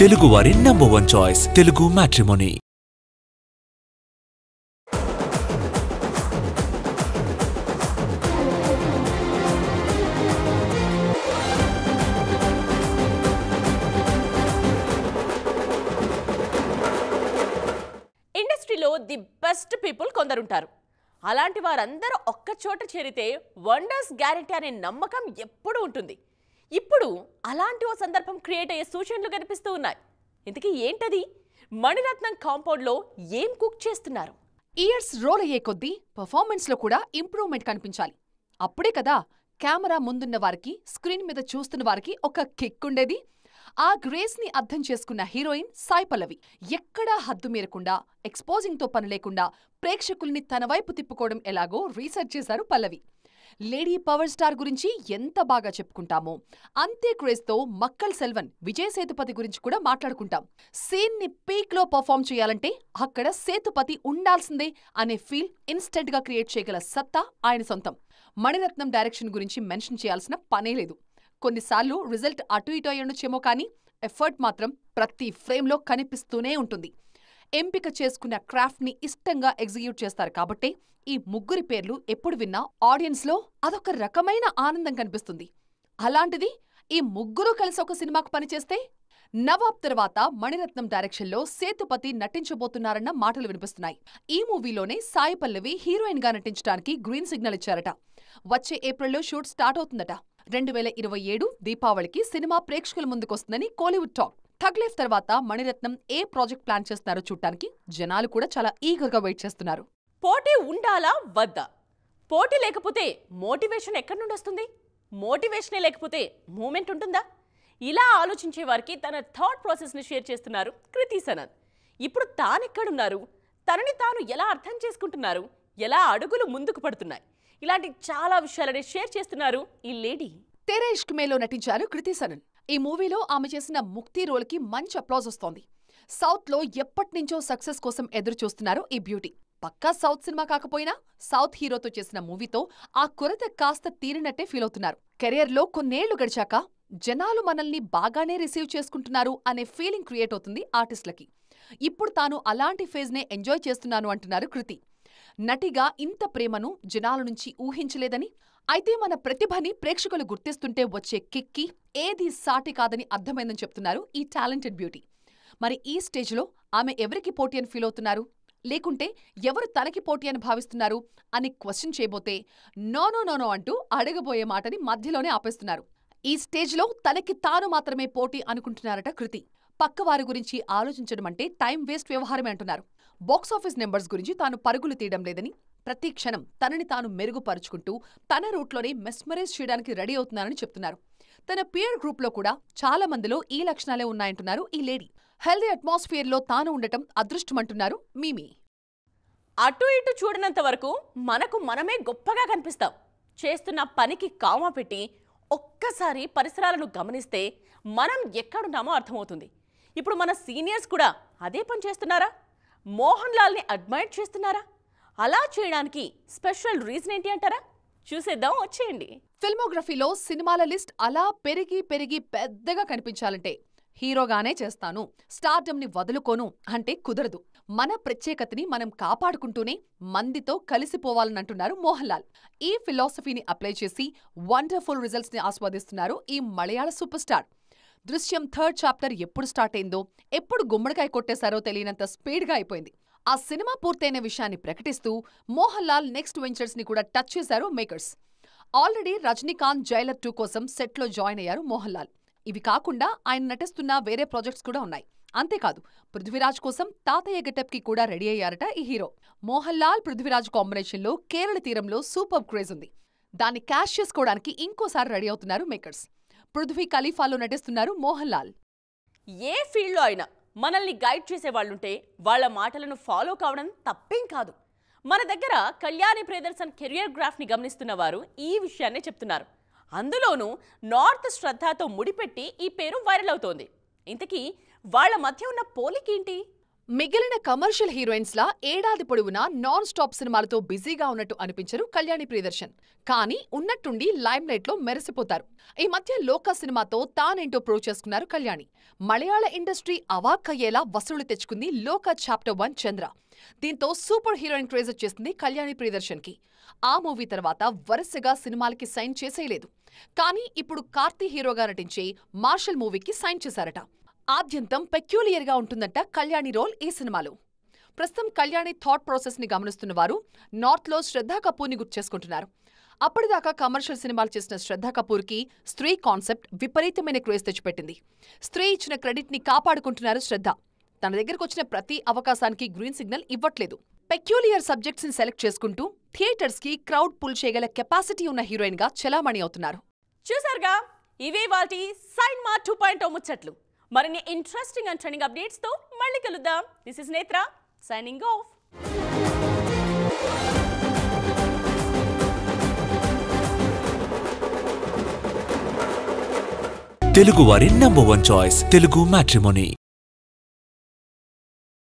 తెలుగువారి #1 choice Telugu matrimony. ఇండస్ట్రీలో the best people కొందరుంటారు. అలాంటి వారందరూ ఒక్క చోట చేరితే వండర్స్ గ్యారెంటీ అనే నమ్మకం ఎప్పుడూ ఉంటుంది. ఇప్పుడు అలాంటి ఓ సందర్భం క్రియేట్ అయ్యే సూచనలు కనిపిస్తూ ఉన్నాయి. ఇంతకీ ఏంటది? మణిరత్నం కాంపౌండ్లో ఏం కుక్ చేస్తున్నారు? ఇయర్స్ రోల్ అయ్యే కొద్దీ పర్ఫార్మెన్స్లో కూడా ఇంప్రూవ్మెంట్ కనిపించాలి. అప్పుడే కదా కెమెరా ముందున్న వారికి, స్క్రీన్ మీద చూస్తున్న వారికి ఒక కిక్ ఉండేది. ఆ గ్రేస్ ని అర్థం చేసుకున్న హీరోయిన్ సాయి పల్లవి ఎక్కడా హద్దు మీరకుండా, ఎక్స్పోజింగ్తో పని లేకుండా ప్రేక్షకుల్ని తన వైపు తిప్పుకోవడం ఎలాగో రీసెర్చ్ చేశారు పల్లవి. లేడీ పవర్ స్టార్ గురించి ఎంత బాగా చెప్పుకుంటామో అంతే క్రేజ్తో మక్కల్ సెల్వన్, విజయ్ సేతుపతి గురించి కూడా మాట్లాడుకుంటాం. సీన్ ని పీక్ లో పర్ఫామ్ చేయాలంటే అక్కడ సేతుపతి ఉండాల్సిందే అనే ఫీల్ ఇన్స్టెంట్ గా క్రియేట్ చేయగల సత్తా ఆయన సొంతం. మణిరత్నం డైరెక్షన్ గురించి మెన్షన్ చేయాల్సిన పనే లేదు. కొన్నిసార్లు రిజల్ట్ అటు ఇటు అయ్యుండొచ్చేమో కానీ ఎఫర్ట్ మాత్రం ప్రతి ఫ్రేమ్లో కనిపిస్తూనే ఉంటుంది. ఎంపిక చేసుకున్న క్రాఫ్ట్ని ఇష్టంగా ఎగ్జిక్యూట్ చేస్తారు కాబట్టే ఈ ముగ్గురి పేర్లు ఎప్పుడు విన్నా ఆడియన్స్లో అదొక రకమైన ఆనందం కనిపిస్తుంది. అలాంటిది ఈ ముగ్గురు కలిసి ఒక సినిమాకు పనిచేస్తే నవాబ్ తర్వాత మణిరత్నం డైరెక్షన్లో సేతుపతి నటించబోతున్నారన్న మాటలు వినిపిస్తున్నాయి. ఈ మూవీలోనే సాయి పల్లవి హీరోయిన్ గా నటించడానికి గ్రీన్ సిగ్నల్ ఇచ్చారట. వచ్చే ఏప్రిల్లో షూట్ స్టార్ట్ అవుతుందట. 2027 దీపావళికి సినిమా ప్రేక్షకుల ముందుకొస్తుందని కోలీవుడ్ టాక్. థగ్ లైఫ్ తర్వాత మణిరత్నం ఏ ప్రాజెక్ట్ ప్లాన్ చేస్తున్నారో చూడటానికి జనాలు కూడా చాలా ఈగర్గా వెయిట్ చేస్తున్నారు. పోటీ ఉండాలా వద్దా? పోటీ లేకపోతే మోటివేషన్ ఎక్కడి నుండి వస్తుంది? మోటివేషనే లేకపోతే మూమెంట్ ఉంటుందా? ఇలా ఆలోచించే వారికి తన థాట్ ప్రాసెస్ని షేర్ చేస్తున్నారు కృతి సనన్. ఇప్పుడు తానెక్కడున్నారు? తనని తాను ఎలా అర్థం చేసుకుంటున్నారు? ఎలా అడుగులు ముందుకు పడుతున్నాయి? ఇలాంటి చాలా విషయాలని షేర్ చేస్తున్నారు ఈ లేడీ. తేరా ఇష్క్ మేలో నటించారు కృతి సనన్. ఈ మూవీలో ఆమె చేసిన ముక్తి రోల్కి మంచి అప్లాజ్ వస్తోంది. సౌత్లో ఎప్పటినుంచో సక్సెస్ కోసం ఎదురు చూస్తున్నారు ఈ బ్యూటీ. పక్కా సౌత్ సినిమా కాకపోయినా సౌత్ హీరోతో చేసిన మూవీతో ఆ కొరత కాస్త తీరినట్టే ఫీల్ అవుతున్నారు. కెరియర్లో కొన్నేళ్లు గడిచాక జనాలు మనల్ని బాగానే రిసీవ్ చేసుకుంటున్నారు అనే ఫీలింగ్ క్రియేట్ అవుతుంది ఆర్టిస్టులకి. ఇప్పుడు తాను అలాంటి ఫేజ్నే ఎంజాయ్ చేస్తున్నాను అంటున్నారు కృతి. నటిగా ఇంత ప్రేమను జనాల నుంచి ఊహించలేదని, అయితే మన ప్రతిభని ప్రేక్షకులు గుర్తిస్తుంటే వచ్చే కిక్కి ఏదీ సాటి కాదని అర్థమైందని చెప్తున్నారు ఈ టాలెంటెడ్ బ్యూటీ. మరి ఈ స్టేజ్లో ఆమె ఎవరికి పోటీ అని ఫీల్ అవుతున్నారు, లేకుంటే ఎవరు తనకి పోటీ అని భావిస్తున్నారు అని క్వశ్చన్ చేయబోతే నో నో నో నో అంటూ అడగబోయే మాటని మధ్యలోనే ఆపేస్తున్నారు. ఈ స్టేజ్లో తనకి తాను మాత్రమే పోటీ అనుకుంటున్నారట కృతి. పక్కవారి గురించి ఆలోచించడం అంటే టైం వేస్ట్ వ్యవహారమే అంటున్నారు. బాక్సాఫీస్ నెంబర్స్ గురించి తాను పరుగులు తీయడం లేదని, ప్రతి క్షణం తనని తాను మెరుగుపరుచుకుంటూ తన రూట్లోనే మెస్మరైజ్ చేయడానికి రెడీ అవుతున్నారని చెప్తున్నారు. తన పియర్ గ్రూప్లో కూడా చాలా మందిలో ఈ లక్షణాలే ఉన్నాయంటున్నారు ఈ లేడీ. హెల్దీ అట్మాస్ఫియర్లో తాను ఉండటం అదృష్టమంటున్నారు మీమీ. అటు ఇటు చూడనంత వరకు మనకు మనమే గొప్పగా కనిపిస్తాం. చేస్తున్న పనికి కామా పెట్టి ఒక్కసారి పరిసరాలను గమనిస్తే మనం ఎక్కడున్నామో అర్థమవుతుంది. ఇప్పుడు మన సీనియర్స్ కూడా అదే పని చేస్తున్నారా? మోహన్ లాల్ని అడ్మైర్ చేస్తున్నారా? అలా చేయడానికి స్పెషల్ రీజన్ ఏంటి అంటారా? చూసేద్దాం, వచ్చేయండి. ఫిల్మోగ్రఫీలో సినిమాల లిస్ట్ అలా పెరిగి పెరిగి పెద్దగా కనిపించాలంటే హీరోగానే చేస్తాను, స్టార్డమ్ని వదులుకోను అంటే కుదరదు. మన ప్రత్యేకతని మనం కాపాడుకుంటూనే మందితో కలిసిపోవాలనంటున్నారు మోహన్ లాల్. ఈ ఫిలాసఫీని అప్లై చేసి వండర్ఫుల్ రిజల్ట్స్ ని ఆస్వాదిస్తున్నారు ఈ మలయాళ సూపర్ స్టార్. దృశ్యం 3rd చాప్టర్ ఎప్పుడు స్టార్ట్ అయిందో, ఎప్పుడు గుమ్మడికాయ కొట్టేశారో తెలియనంత స్పీడ్గా అయిపోయింది. ఆ సినిమా పూర్తయిన విషయాన్ని ప్రకటిస్తూ మోహన్ లాల్ నెక్స్ట్ వెంచర్స్ ని కూడా టచ్ చేశారు మేకర్స్. ఆల్రెడీ రజనీకాంత్ జైలర్ 2 కోసం సెట్లో జాయిన్ అయ్యారు మోహన్ లాల్. ఇవి కాకుండా ఆయన నటిస్తున్న వేరే ప్రాజెక్ట్స్ కూడా ఉన్నాయి. అంతేకాదు, పృథ్వీరాజ్ కోసం తాతయ్య గెటప్ కి కూడా రెడీ అయ్యారట ఈ హీరో. మోహన్ లాల్ పృథ్వీరాజ్ కాంబినేషన్లో కేరళ తీరంలో సూపర్ క్రేజ్ ఉంది. దాన్ని క్యాష్ చేసుకోవడానికి ఇంకోసారి రెడీ అవుతున్నారు మేకర్స్. పృథ్వీ ఖలీఫాలో నటిస్తున్నారు మోహన్ లాల్. ఏ ఫీల్డ్లో అయినా మనల్ని గైడ్ చేసే వాళ్ళుంటే వాళ్ళ మాటలను ఫాలో కావడం తప్పేం కాదు. మన దగ్గర కళ్యాణి ప్రియదర్శన్ కెరియర్ గ్రాఫ్ని గమనిస్తున్న వారు ఈ విషయాన్నే చెప్తున్నారు. అందులోనూ నార్త్ శ్రద్ధతో ముడిపెట్టి ఈ పేరు వైరల్ అవుతోంది. ఇంతకీ వాళ్ళ మధ్య ఉన్న పోలికేంటి? మిగిలిన కమర్షియల్ హీరోయిన్స్ లా ఏడాది పొడవునా నాన్ స్టాప్ సినిమాలతో బిజీగా ఉన్నట్టు అనిపించరు కళ్యాణి ప్రియదర్శన్. కానీ ఉన్నట్టుండి లైమ్ లైట్ లో మెరిసిపోతారు. ఈ మధ్య లోక సినిమాతో తానేంటో ప్రూవ్ చేసుకున్నారు కళ్యాణి. మలయాళ ఇండస్ట్రీ అవాక్కయ్యేలా వసూళ్లు తెచ్చుకుంది లోక చాప్టర్ 1 చంద్ర. దీంతో సూపర్ హీరోయిన్ క్రేజ్ వచ్చేసింది కళ్యాణి ప్రియదర్శన్ కి. ఆ మూవీ తర్వాత వరుసగా సినిమాలకి సైన్ చేసేయలేదు. కానీ ఇప్పుడు కార్తీ హీరోగా నటించే మార్షల్ మూవీకి సైన్ చేశారట. ఆద్యంతం పెక్యూలియర్ గా ఉంటుందట కళ్యాణి రోల్ ఈ సినిమాలో. ప్రస్తుతం కళ్యాణి థాట్ ప్రాసెస్ ని గమనిస్తున్న వారు నార్త్ లో శ్రద్ధా కపూర్ ని గుర్తు చేసుకుంటున్నారు. అప్పటిదాకా కమర్షియల్ సినిమాలు చేసిన శ్రద్ధా కపూర్ కి స్త్రీ కాన్సెప్ట్ విపరీతమైన క్రేజ్ తెచ్చిపెట్టింది. స్త్రీ ఇచ్చిన క్రెడిట్ ని కాపాడుకుంటున్నారు శ్రద్ధ. తన దగ్గరకు వచ్చిన ప్రతి అవకాశానికి గ్రీన్ సిగ్నల్ ఇవ్వట్లేదు. పెక్యూలియర్ సబ్జెక్ట్స్ ని సెలెక్ట్ చేసుకుంటూ థియేటర్స్ కి క్రౌడ్ పుల్ చేయగల కెపాసిటీ ఉన్న హీరోయిన్ గా చలామణి అవుతున్నారు. చూసారుగా, ఇవే వాటి సైన్ మా 2.0 ముచ్చట్లు. మరిన్ని ఇంట్రెస్టింగ్ అండ్ ట్రెండింగ్ అప్డేట్స్ తో మళ్ళీ కలుద్దాం. దిస్ ఇస్ నేత్ర సైనింగ్ ఆఫ్. తెలుగు వారి నంబర్ 1 చాయిస్ తెలుగు మ్యాట్రిమోనీ.